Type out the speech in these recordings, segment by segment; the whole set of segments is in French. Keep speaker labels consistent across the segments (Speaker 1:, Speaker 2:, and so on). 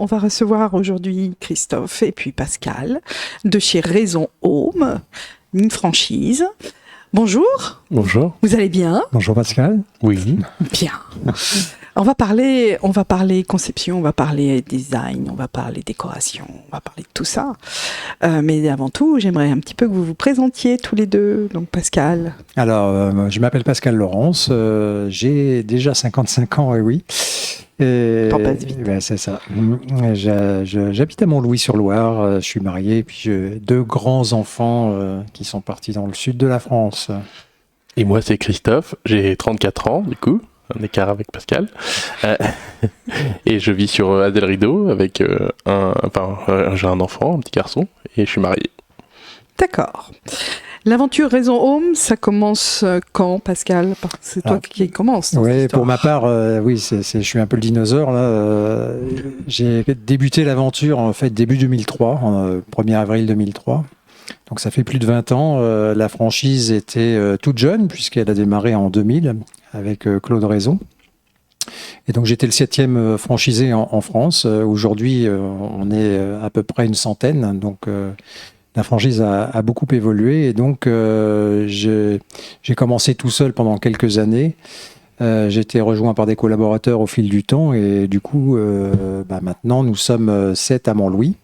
Speaker 1: On va recevoir aujourd'hui Christophe et puis Pascal de chez Raison Home, une franchise. Bonjour.
Speaker 2: Bonjour.
Speaker 1: Vous allez bien?
Speaker 3: Bonjour Pascal.
Speaker 2: Oui.
Speaker 1: Bien. On va parler conception, on va parler design, on va parler décoration, on va parler de tout ça. Mais avant tout, j'aimerais un petit peu que vous vous présentiez tous les deux. Donc Pascal.
Speaker 3: Alors, je m'appelle Pascal Laurence, j'ai déjà 55 ans, oui.
Speaker 1: T'en passes vite.
Speaker 3: Ben, c'est ça. J'habite à Montlouis-sur-Loire, je suis marié, et puis j'ai 2 grands-enfants qui sont partis dans le sud de la France.
Speaker 2: Et moi, c'est Christophe, j'ai 34 ans, du coup, un écart avec Pascal. Et je vis sur Adèle Rideau avec j'ai un enfant, un petit garçon, et je suis marié.
Speaker 1: D'accord. L'aventure Raison Home, ça commence quand, Pascal? C'est toi qui commence.
Speaker 3: Oui, pour ma part, oui, je suis un peu le dinosaure. Là. J'ai débuté l'aventure en fait début 2003, 1er avril 2003. Donc ça fait plus de 20 ans. La franchise était toute jeune puisqu'elle a démarré en 2000 avec Claude Raison. Et donc j'étais le 7e franchisé en France. Aujourd'hui, on est à peu près une centaine. Donc la franchise a beaucoup évolué et donc j'ai commencé tout seul pendant quelques années. J'ai été rejoint par des collaborateurs au fil du temps et du coup, maintenant nous sommes 7 à Montlouis.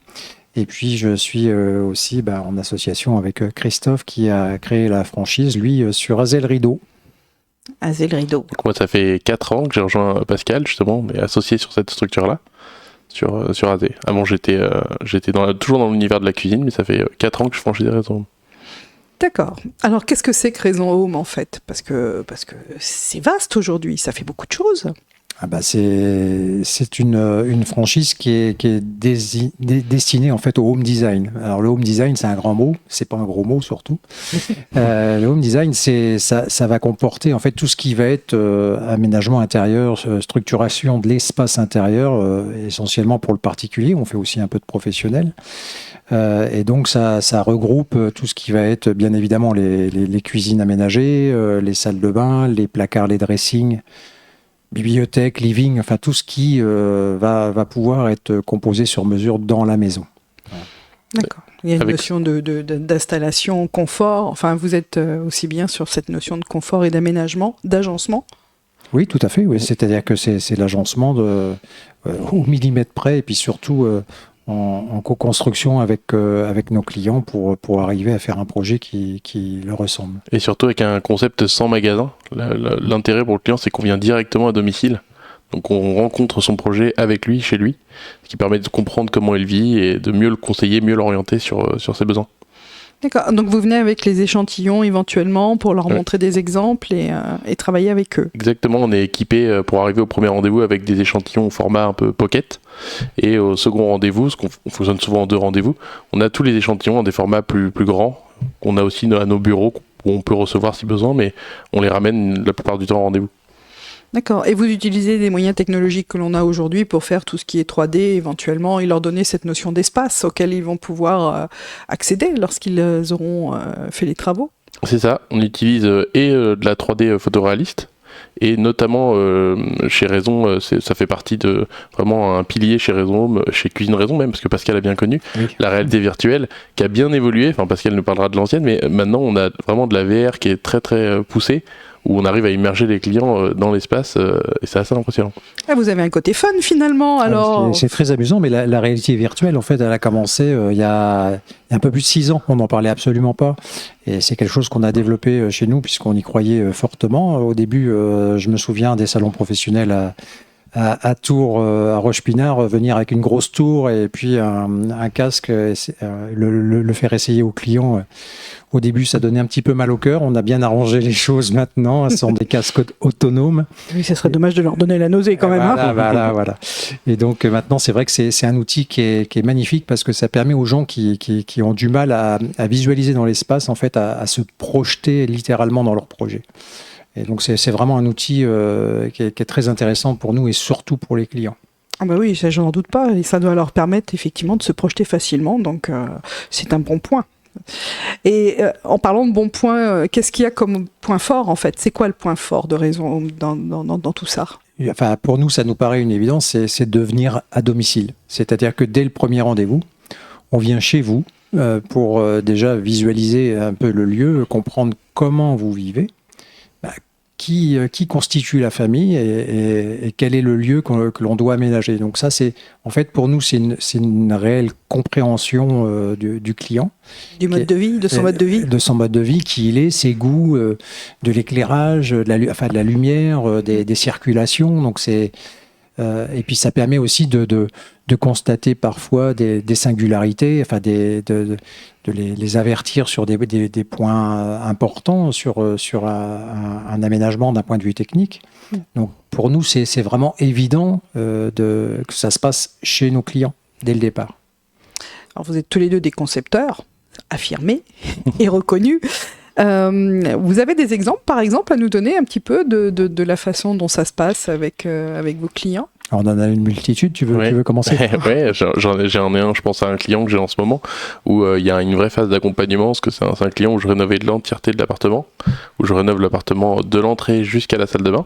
Speaker 3: Et puis je suis aussi en association avec Christophe qui a créé la franchise, lui, sur Adèle Rideau.
Speaker 1: Adèle Rideau.
Speaker 2: Donc moi, ça fait 4 ans que j'ai rejoint Pascal, justement, mais associé sur cette structure-là. Sur AZ. Avant, j'étais toujours dans l'univers de la cuisine, mais ça fait 4 ans que je franchis des Raison Home.
Speaker 1: D'accord. Alors, qu'est-ce que c'est que Raison Home, en fait? Parce que c'est vaste aujourd'hui, ça fait beaucoup de choses.
Speaker 3: C'est une franchise qui est destinée en fait au home design. Alors le home design, c'est un grand mot, c'est pas un gros mot surtout. Le home design, ça va comporter en fait tout ce qui va être aménagement intérieur, structuration de l'espace intérieur, essentiellement pour le particulier. On fait aussi un peu de professionnel. Et donc ça regroupe tout ce qui va être bien évidemment les cuisines aménagées, les salles de bain, les placards, les dressings, bibliothèque, living, enfin tout ce qui va pouvoir être composé sur mesure dans la maison.
Speaker 1: D'accord. Il y a une notion d'installation, confort. Enfin, vous êtes aussi bien sur cette notion de confort et d'aménagement, d'agencement.
Speaker 3: Oui, tout à fait. Oui. C'est-à-dire que c'est l'agencement au millimètre près et puis surtout en co-construction avec nos clients pour arriver à faire un projet qui leur ressemble.
Speaker 2: Et surtout avec un concept sans magasin. L'intérêt pour le client, c'est qu'on vient directement à domicile. Donc on rencontre son projet avec lui, chez lui, ce qui permet de comprendre comment il vit et de mieux le conseiller, mieux l'orienter sur ses besoins.
Speaker 1: D'accord, donc vous venez avec les échantillons éventuellement pour leur montrer des exemples et travailler avec eux.
Speaker 2: Exactement, on est équipé pour arriver au premier rendez-vous avec des échantillons au format un peu pocket. Et au second rendez-vous, parce qu'on fonctionne souvent en 2 rendez-vous, on a tous les échantillons dans des formats plus grands, qu'on a aussi à nos bureaux, où on peut recevoir si besoin, mais on les ramène la plupart du temps en rendez-vous.
Speaker 1: D'accord. Et vous utilisez des moyens technologiques que l'on a aujourd'hui pour faire tout ce qui est 3D éventuellement et leur donner cette notion d'espace auquel ils vont pouvoir accéder lorsqu'ils auront fait les travaux?
Speaker 2: C'est ça. On utilise de la 3D photoréaliste et notamment chez Raison, ça fait partie de vraiment un pilier chez Raison, chez Cuisine Raison même, parce que Pascal a bien connu, la réalité virtuelle qui a bien évolué. Enfin, Pascal nous parlera de l'ancienne, mais maintenant on a vraiment de la VR qui est très très poussée, où on arrive à immerger les clients dans l'espace et c'est assez impressionnant.
Speaker 1: Ah, vous avez un côté fun finalement alors.
Speaker 3: C'est très amusant, mais la réalité virtuelle en fait elle a commencé il y a un peu plus de 6 ans, on n'en parlait absolument pas et c'est quelque chose qu'on a développé chez nous puisqu'on y croyait fortement. Au début je me souviens des salons professionnels à Tours, à Roche-Pinard, venir avec une grosse tour et puis un casque, le faire essayer aux clients. Au début, ça donnait un petit peu mal au cœur. On a bien arrangé les choses maintenant. Ce sont des casques autonomes.
Speaker 1: Oui, ça serait dommage de leur donner la nausée quand même.
Speaker 3: Voilà. Et donc maintenant, c'est vrai que c'est un outil qui est magnifique parce que ça permet aux gens qui ont du mal à visualiser dans l'espace, en fait, à se projeter littéralement dans leur projet. Et donc c'est vraiment un outil qui est très intéressant pour nous et surtout pour les clients.
Speaker 1: Ah bah oui, ça j'en doute pas. Et ça doit leur permettre effectivement de se projeter facilement. Donc c'est un bon point. Et en parlant de bons points, qu'est-ce qu'il y a comme point fort en fait? C'est quoi le point fort de Raison Home dans tout ça?
Speaker 3: enfin, pour nous, ça nous paraît une évidence, c'est de venir à domicile. C'est-à-dire que dès le premier rendez-vous, on vient chez vous pour déjà visualiser un peu le lieu, comprendre comment vous vivez, qui constitue la famille et quel est le lieu que l'on doit aménager. Donc ça, en fait, pour nous, c'est une réelle compréhension du client.
Speaker 1: Du mode de vie, de son mode de vie.
Speaker 3: De son mode de vie, qui il est, ses goûts, de l'éclairage, de la lumière, des circulations. Donc et puis ça permet aussi de constater parfois des singularités, enfin de les avertir sur des points importants sur un aménagement d'un point de vue technique. Donc pour nous, c'est vraiment évident que ça se passe chez nos clients dès le départ.
Speaker 1: Alors vous êtes tous les deux des concepteurs affirmés et reconnus. Vous avez des exemples, par exemple, à nous donner un petit peu de la façon dont ça se passe avec vos clients?
Speaker 3: Alors, on en a une multitude, tu veux commencer?
Speaker 2: Ouais, j'en ai un, je pense à un client que j'ai en ce moment, où il y a une vraie phase d'accompagnement, parce que c'est un client où je rénovais l'entièreté de l'appartement, où je rénove l'appartement de l'entrée jusqu'à la salle de bain.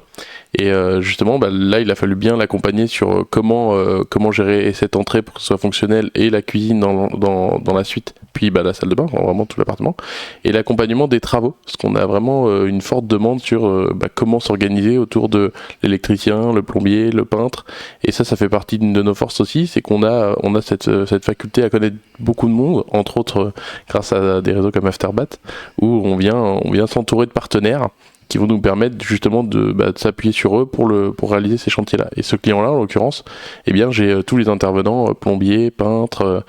Speaker 2: Et justement, là, il a fallu bien l'accompagner sur comment gérer cette entrée pour que ce soit fonctionnel, et la cuisine dans la suite, puis la salle de bain, vraiment tout l'appartement, et l'accompagnement des travaux, parce qu'on a vraiment une forte demande sur comment s'organiser autour de l'électricien, le plombier, le peintre. Et ça fait partie de nos forces aussi, c'est qu'on a cette faculté à connaître beaucoup de monde, entre autres grâce à des réseaux comme Afterbat, où on vient s'entourer de partenaires qui vont nous permettre justement de s'appuyer sur eux pour réaliser ces chantiers-là. Et ce client-là, en l'occurrence, j'ai tous les intervenants, plombiers, peintres,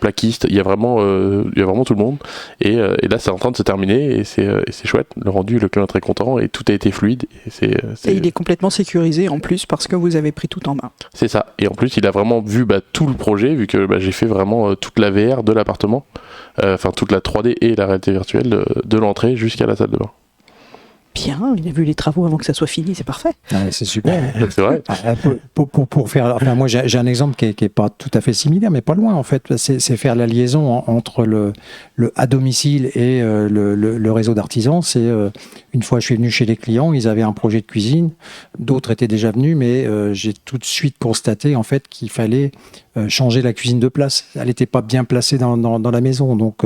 Speaker 2: plaquistes, il y a vraiment tout le monde. Et là, c'est en train de se terminer et c'est chouette. Le rendu, le client est très content et tout a été fluide. Et
Speaker 1: il est complètement sécurisé en plus parce que vous avez pris tout en main.
Speaker 2: C'est ça. Et en plus, il a vraiment vu tout le projet, vu que j'ai fait vraiment toute la VR de l'appartement, enfin toute la 3D et la réalité virtuelle de l'entrée jusqu'à la salle de bain.
Speaker 1: Bien, il a vu les travaux avant que ça soit fini, c'est parfait.
Speaker 3: Ouais, c'est super.
Speaker 2: C'est vrai.
Speaker 3: Pour faire, enfin moi j'ai un exemple qui est pas tout à fait similaire, mais pas loin en fait. C'est faire la liaison entre le à domicile et le réseau d'artisans. C'est une fois je suis venu chez les clients, ils avaient un projet de cuisine, d'autres étaient déjà venus, mais j'ai tout de suite constaté en fait qu'il fallait changer la cuisine de place. Elle n'était pas bien placée dans la maison, donc.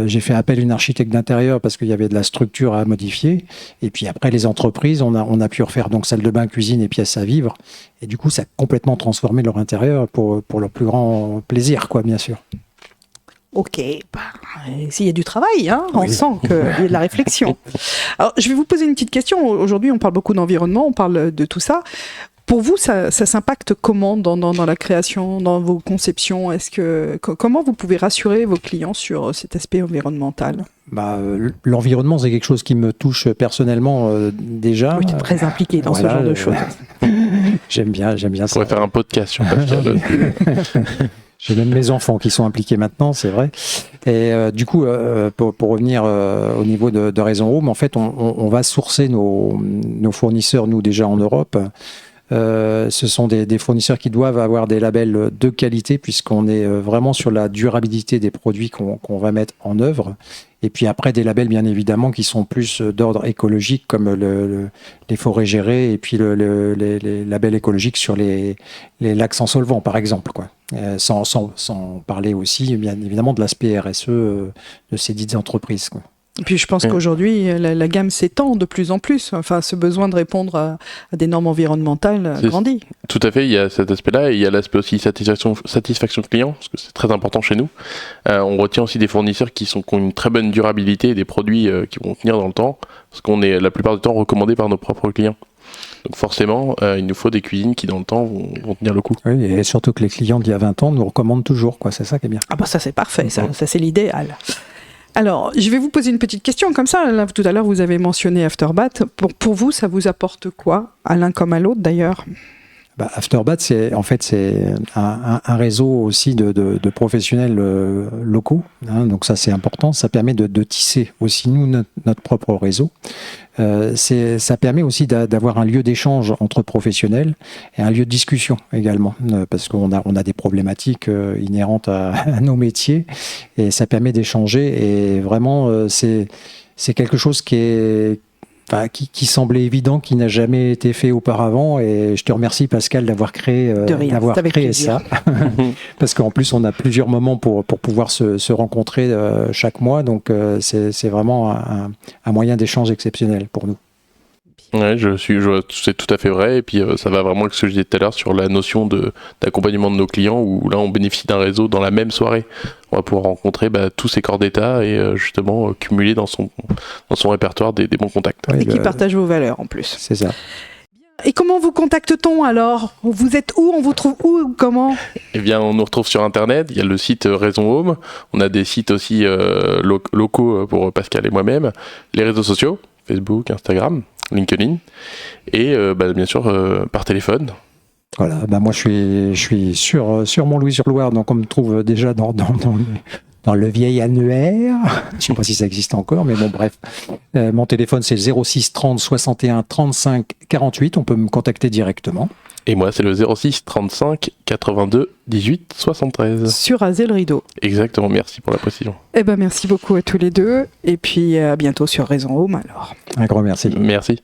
Speaker 3: J'ai fait appel à une architecte d'intérieur parce qu'il y avait de la structure à modifier. Et puis après, les entreprises, on a pu refaire donc salle de bain, cuisine et pièces à vivre. Et du coup, ça a complètement transformé leur intérieur pour leur plus grand plaisir, quoi, bien sûr.
Speaker 1: Ok, s'il y a du travail, on sent qu'il y a de la réflexion. Alors, je vais vous poser une petite question. Aujourd'hui, on parle beaucoup d'environnement, on parle de tout ça. Pour vous, ça s'impacte comment dans la création, dans vos conceptions? Comment vous pouvez rassurer vos clients sur cet aspect environnemental?
Speaker 3: L'environnement, c'est quelque chose qui me touche personnellement déjà.
Speaker 1: Oui, tu es très impliqué dans ce genre de choses.
Speaker 3: J'aime bien ça.
Speaker 2: On pourrait faire un podcast sur ça.
Speaker 3: J'ai même mes enfants qui sont impliqués maintenant, c'est vrai. Et du coup, pour revenir au niveau de Raison Room, en fait, on va sourcer nos fournisseurs, nous déjà en Europe. Ce sont des fournisseurs qui doivent avoir des labels de qualité puisqu'on est vraiment sur la durabilité des produits qu'on va mettre en œuvre. Et puis après, des labels, bien évidemment, qui sont plus d'ordre écologique, comme les forêts gérées et puis les labels écologiques sur les lacs sans solvant, par exemple, quoi. Sans parler aussi, bien évidemment, de l'aspect RSE de ces dites entreprises, quoi.
Speaker 1: Et puis je pense qu'aujourd'hui, la gamme s'étend de plus en plus. Enfin, ce besoin de répondre à des normes environnementales grandit.
Speaker 2: Tout à fait, il y a cet aspect-là, et il y a l'aspect aussi satisfaction client, parce que c'est très important chez nous. On retient aussi des fournisseurs qui ont une très bonne durabilité, et des produits qui vont tenir dans le temps, parce qu'on est la plupart du temps recommandé par nos propres clients. Donc forcément, il nous faut des cuisines qui dans le temps vont tenir le coup. Oui,
Speaker 3: et surtout que les clients d'il y a 20 ans nous recommandent toujours, quoi. C'est ça qui est bien.
Speaker 1: Ah bah ça c'est parfait, ça c'est l'idéal. Alors, je vais vous poser une petite question comme ça. Là, tout à l'heure, vous avez mentionné Afterbat. Pour vous, ça vous apporte quoi, à l'un comme à l'autre d'ailleurs?
Speaker 3: Afterbat, c'est un réseau aussi de professionnels locaux. Donc ça, c'est important. Ça permet de tisser aussi, nous, notre propre réseau. Ça permet aussi d'avoir un lieu d'échange entre professionnels et un lieu de discussion également, parce qu'on a des problématiques inhérentes à nos métiers, et ça permet d'échanger. Et vraiment, c'est quelque chose qui est qui semblait évident, qui n'a jamais été fait auparavant. Et je te remercie, Pascal, d'avoir créé, ça. Parce qu'en plus, on a plusieurs moments pour pouvoir se rencontrer chaque mois. Donc, c'est vraiment un moyen d'échange exceptionnel pour nous.
Speaker 2: Ouais, c'est tout à fait vrai. Et puis, ça va vraiment avec ce que je disais tout à l'heure sur la notion d'accompagnement de nos clients, où là, on bénéficie d'un réseau dans la même soirée. On va pouvoir rencontrer tous ces corps d'état et justement cumuler dans son répertoire des bons contacts.
Speaker 1: Et qui partagent vos valeurs en plus.
Speaker 3: C'est ça.
Speaker 1: Et comment vous contacte-t-on alors? Vous êtes où? On vous trouve où? Comment?
Speaker 2: Eh bien, on nous retrouve sur Internet. Il y a le site Raison Home. On a des sites aussi locaux pour Pascal et moi-même. Les réseaux sociaux, Facebook, Instagram, LinkedIn. Et bien sûr, par téléphone.
Speaker 3: Voilà, moi je suis sur Montlouis-sur-Loire, donc on me trouve déjà dans le vieil annuaire. Je ne sais pas si ça existe encore, mais bon, bref. Mon téléphone, c'est 06 30 61 35 48. On peut me contacter directement.
Speaker 2: Et moi, c'est le 06 35 82 18 73.
Speaker 1: Sur Azel le Rideau.
Speaker 2: Exactement, merci pour la précision.
Speaker 1: Merci beaucoup à tous les deux. Et puis à bientôt sur Raison Home alors.
Speaker 3: Un grand merci.
Speaker 2: Merci.